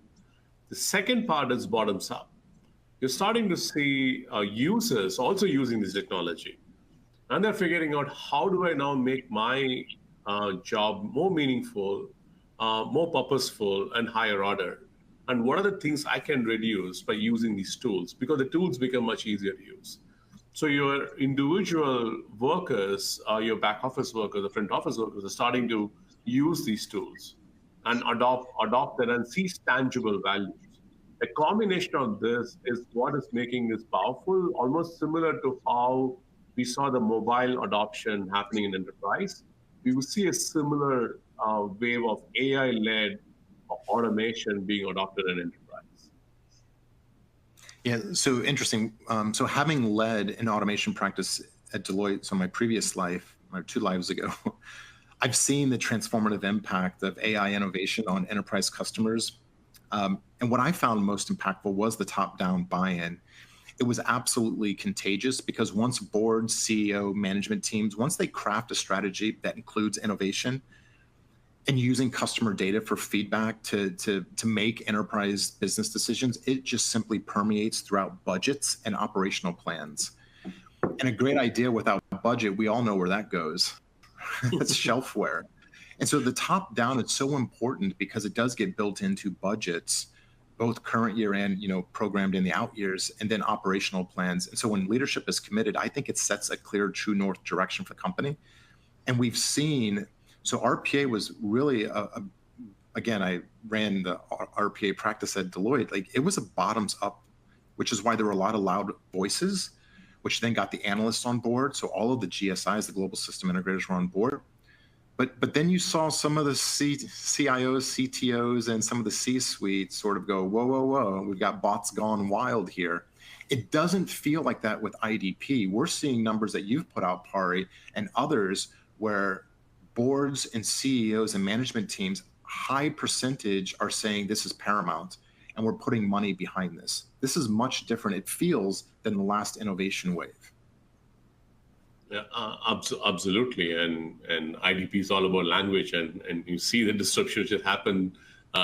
The second part is bottoms up. You're starting to see users also using this technology. And they're figuring out, how do I now make my job more meaningful, more purposeful, and higher order? And what are the things I can reduce by using these tools? Because the tools become much easier to use. So your individual workers, your back office workers, the front office workers are starting to use these tools and adopt them and see tangible values. A combination of this is what is making this powerful, almost similar to how we saw the mobile adoption happening in enterprise. We will see a similar wave of AI-led automation being adopted in enterprise. Yeah, so interesting. So having led an automation practice at Deloitte, so my previous life, or 2 lives ago, I've seen the transformative impact of AI innovation on enterprise customers. And what I found most impactful was the top-down buy-in. It was absolutely contagious, because once boards, CEO, management teams, once they craft a strategy that includes innovation and using customer data for feedback to make enterprise business decisions, it just simply permeates throughout budgets and operational plans. And a great idea without budget, we all know where that goes. That's shelfware. And so the top down is so important, because it does get built into budgets. both current year and programmed in the out years, and then operational plans. And so when leadership is committed, I think it sets a clear true north direction for the company. And we've seen, so RPA was really again, I ran the RPA practice at Deloitte. Like, it was a bottoms up, which is why there were a lot of loud voices, which then got the analysts on board. So all of the GSIs, the global system integrators, were on board. But then you saw some of the CIOs, CTOs, and some of the C-suite sort of go, whoa, whoa, whoa, we've got bots gone wild here. It doesn't feel like that with IDP. We're seeing numbers that you've put out, Pari, and others, where boards and CEOs and management teams, high percentage, are saying this is paramount, and we're putting money behind this. This is much different, it feels, than the last innovation wave. Yeah, absolutely. And IDP is all about language, and you see the disruption which has happened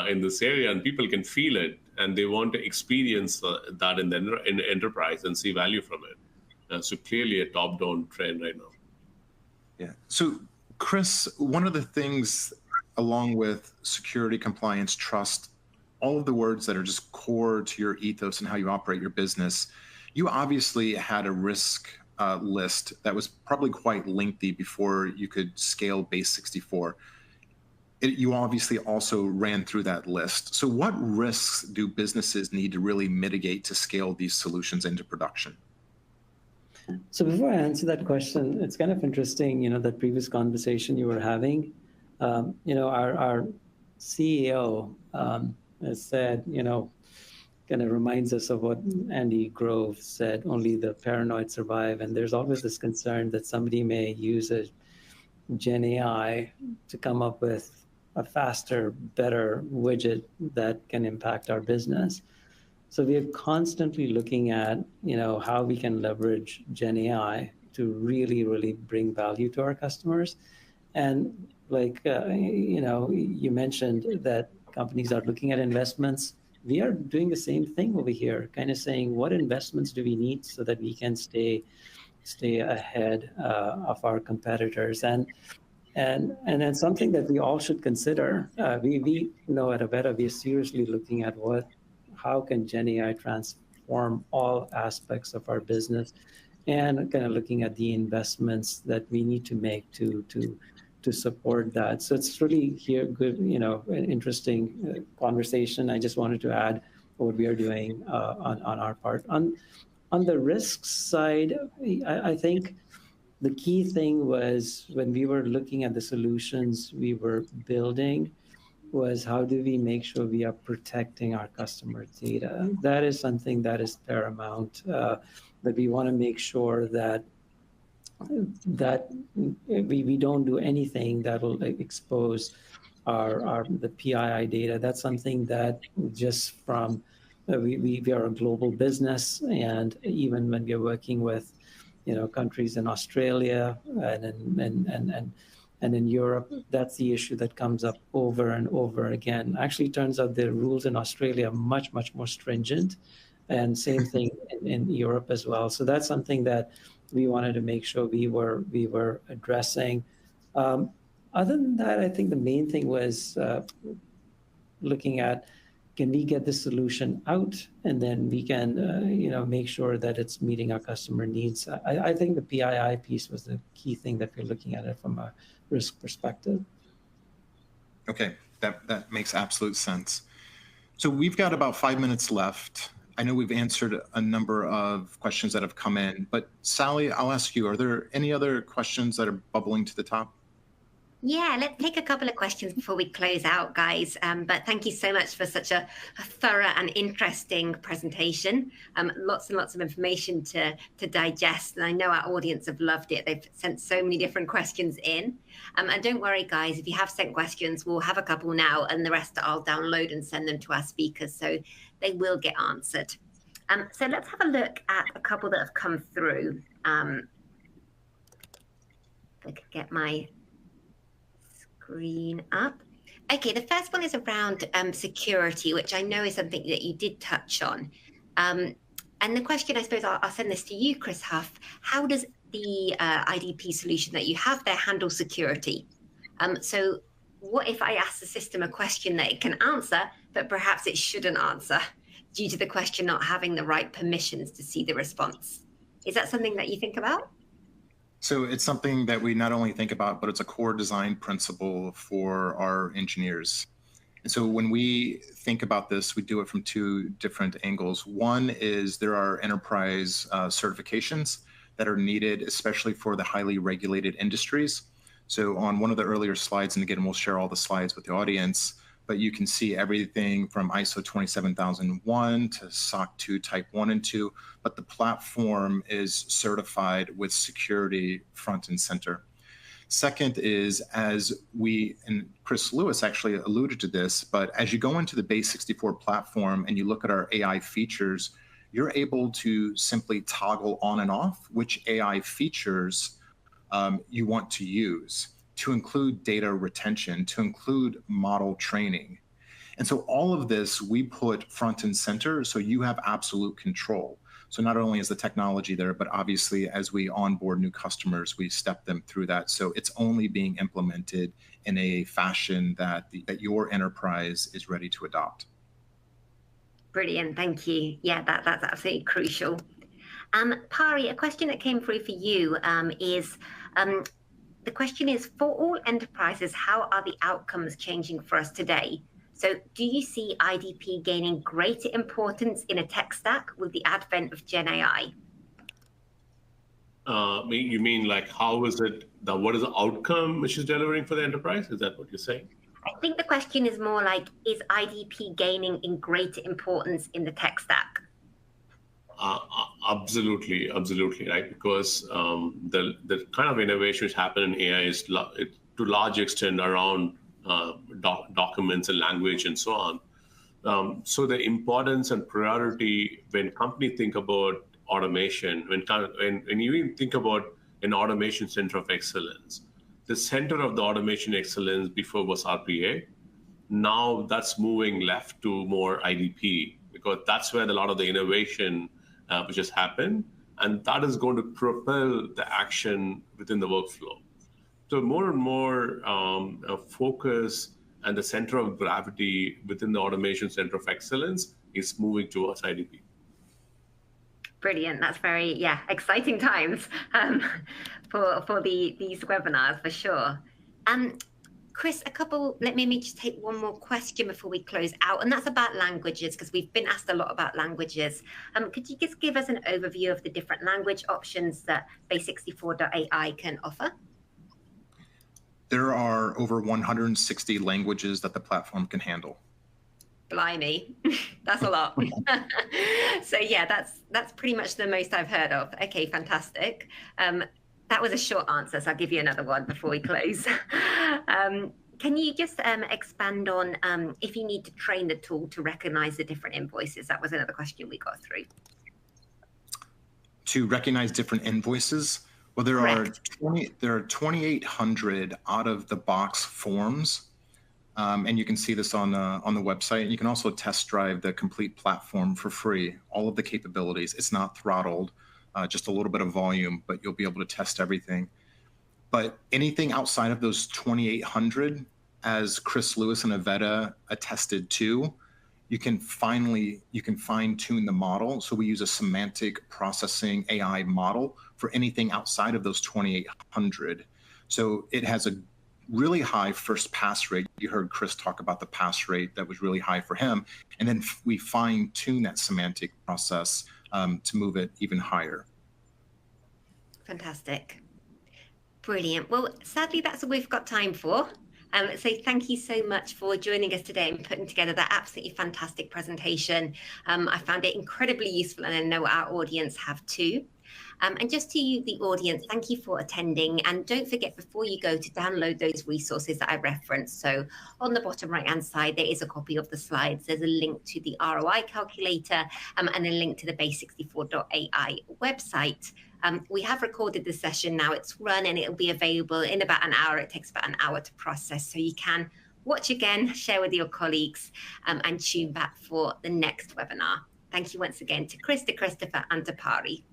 in this area, and people can feel it, and they want to experience that in the enterprise and see value from it. So clearly a top-down trend right now. Yeah. So Chris, one of the things, along with security, compliance, trust, all of the words that are just core to your ethos and how you operate your business, you obviously had a risk list that was probably quite lengthy before you could scale Base 64. You obviously also ran through that list. So what risks do businesses need to really mitigate to scale these solutions into production? So before I answer that question, it's kind of interesting, that previous conversation you were having. Our CEO has said, kind of reminds us of what Andy Grove said, only the paranoid survive. And there's always this concern that somebody may use a GenAI to come up with a faster, better widget that can impact our business. So we are constantly looking at, how we can leverage GenAI to really, really bring value to our customers. And like, you mentioned that companies are looking at investments. We are doing the same thing over here, kind of saying, what investments do we need so that we can stay ahead of our competitors? And then something that we all should consider. We know at Avetta, we are seriously looking at how can GenAI transform all aspects of our business, and kind of looking at the investments that we need to make to support that. So it's really good, an interesting conversation. I just wanted to add what we are doing on our part. On the risks side, I think the key thing was, when we were looking at the solutions we were building, was how do we make sure we are protecting our customer data? That is something that is paramount, that we want to make sure that we don't do anything that will expose the PII data. That's something that just from we are a global business, and even when we're working with countries in Australia and in Europe, that's the issue that comes up over and over again. Actually, it turns out the rules in Australia are much more stringent, and same thing in Europe as well. So that's something that we wanted to make sure we were addressing. Other than that, I think the main thing was looking at, can we get the solution out, and then we can make sure that it's meeting our customer needs. I think the PII piece was the key thing that we're looking at it from a risk perspective. Okay, that makes absolute sense. So we've got about 5 minutes left. I know we've answered a number of questions that have come in, but Sally, I'll ask you, are there any other questions that are bubbling to the top? Yeah, let's take a couple of questions before we close out, guys. But thank you so much for such a thorough and interesting presentation. Lots and lots of information to digest. And I know our audience have loved it. They've sent so many different questions in. And don't worry, guys, if you have sent questions, we'll have a couple now, and the rest I'll download and send them to our speakers, so they will get answered. So let's have a look at a couple that have come through. If I could get my screen up. Okay, the first one is around security, which I know is something that you did touch on. And the question, I suppose I'll send this to you, Chris Huff. How does the IDP solution that you have there handle security? So what if I ask the system a question that it can answer, but perhaps it shouldn't answer due to the question not having the right permissions to see the response. Is that something that you think about? So it's something that we not only think about, but it's a core design principle for our engineers. And so when we think about this, we do it from two different angles. One is there are enterprise certifications that are needed, especially for the highly regulated industries. So on one of the earlier slides, and again, we'll share all the slides with the audience, but you can see everything from ISO 27001 to SOC 2 Type 1 and 2, but the platform is certified with security front and center. Second is, as we, and Chris Lewis actually alluded to this, but as you go into the Base 64 platform and you look at our AI features, you're able to simply toggle on and off which AI features you want to use, to include data retention, to include model training. And so all of this we put front and center so you have absolute control. So not only is the technology there, but obviously as we onboard new customers, we step them through that. So it's only being implemented in a fashion that your enterprise is ready to adopt. Brilliant, thank you. Yeah, that's absolutely crucial. Pari, a question that came through for you is, the question is, for all enterprises, how are the outcomes changing for us today? So do you see IDP gaining greater importance in a tech stack with the advent of GenAI? You mean like how is it, what is the outcome which is delivering for the enterprise? Is that what you're saying? I think the question is more like, is IDP gaining in greater importance in the tech stack? Absolutely, right? Because the kind of innovation which happen in AI is to a large extent around documents and language and so on. So the importance and priority when companies think about automation, when you even think about an automation center of excellence, the center of the automation excellence before was RPA. Now that's moving left to more IDP, because that's where a lot of the innovation which has happened, and that is going to propel the action within the workflow. So more and more focus and the center of gravity within the automation center of excellence is moving towards IDP. Brilliant. That's very, exciting times for these webinars for sure. Chris, let me just take one more question before we close out, and that's about languages, because we've been asked a lot about languages. Could you just give us an overview of the different language options that Base64.ai can offer? There are over 160 languages that the platform can handle. Blimey, that's a lot. So yeah, that's pretty much the most I've heard of. Okay, fantastic. That was a short answer, so I'll give you another one before we close. Can you just expand on if you need to train the tool to recognize the different invoices? That was another question we got through. To recognize different invoices? Well, there are 2,800 out-of-the-box forms, and you can see this on the website. You can also test drive the complete platform for free, all of the capabilities. It's not throttled. Just a little bit of volume, but you'll be able to test everything. But anything outside of those 2,800, as Chris Lewis and Avetta attested to, you can fine-tune the model. So we use a semantic processing AI model for anything outside of those 2,800. So it has a really high first pass rate. You heard Chris talk about the pass rate that was really high for him. And then we fine-tune that semantic process to move it even higher. Fantastic. Brilliant. Well, sadly, that's all we've got time for. So thank you so much for joining us today and putting together that absolutely fantastic presentation. I found it incredibly useful, and I know our audience have too. And just to you, the audience, thank you for attending. And don't forget, before you go, to download those resources that I referenced. So on the bottom right-hand side, there is a copy of the slides. There's a link to the ROI calculator and a link to the Base64.ai website. We have recorded the session now. It's run and it'll be available in about an hour. It takes about an hour to process. So you can watch again, share with your colleagues, and tune back for the next webinar. Thank you once again to Chris, to Christopher, and to Pari.